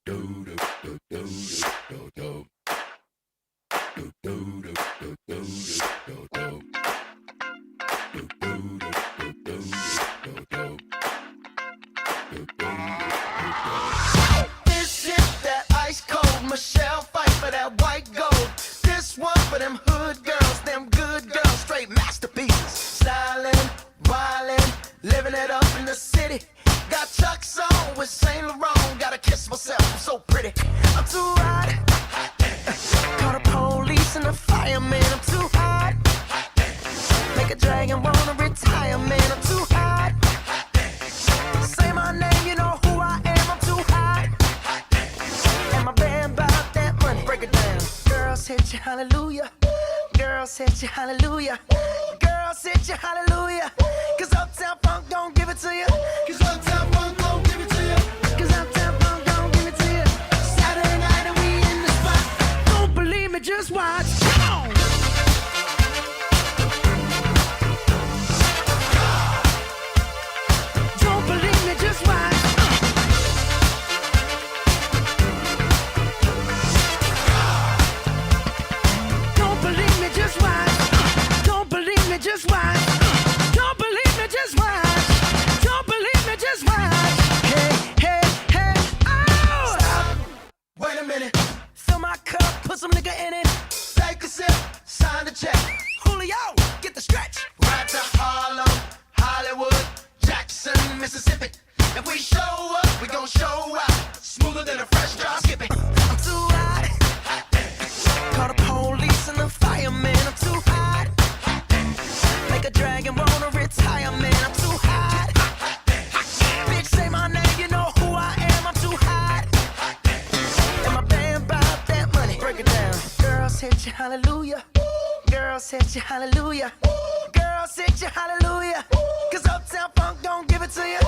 This is that ice cold Michelle fight for that white gold. This one for them hood girls, them good girls, straight masterpieces. Styling, wildin', living it up in the city. Got Chuck's on with Saint Laurent. Gotta kiss myself, I'm so pretty. I'm too hot. Call the police and the fireman. I'm too hot. Make a dragon wanna retire, man. I'm too hot. Say my name, you know who I am. I'm too hot. And my band bought that money. Break it down. Girls hit you, hallelujah. Girls hit you, hallelujah. Girls hit you, hallelujah. Cause Uptown Funk don't give it to you. Cause Uptown Funk don't give it to you. Cause Uptown Funk don't give it to you. Saturday night and we in the spot. Don't believe me, just watch. Come on. Don't believe me, just watch. Don't believe me, just watch. Don't believe me, just watch. Don't believe me, just watch. Don't believe me, just watch. Hey, hey, hey, oh! Stop. Wait a minute. Fill my cup, put some nigga in it. Take a sip, sign the check. Julio, get the stretch. Right to Harlem, Hollywood, Jackson, Mississippi. If we show up, we gon' show out. Smoother than a fresh drop skipping. I'm too hot. Call the police and the fireman. I'm too hot. Make a dragon wanna retire, man. I'm too hot. Bitch, say my name, you know who I am. I'm too hot. And my band bought that money. Break it down. Girls hit you, hallelujah. Girls hit you, hallelujah. Girls hit you, hallelujah. Cause Uptown Funk don't give it to you.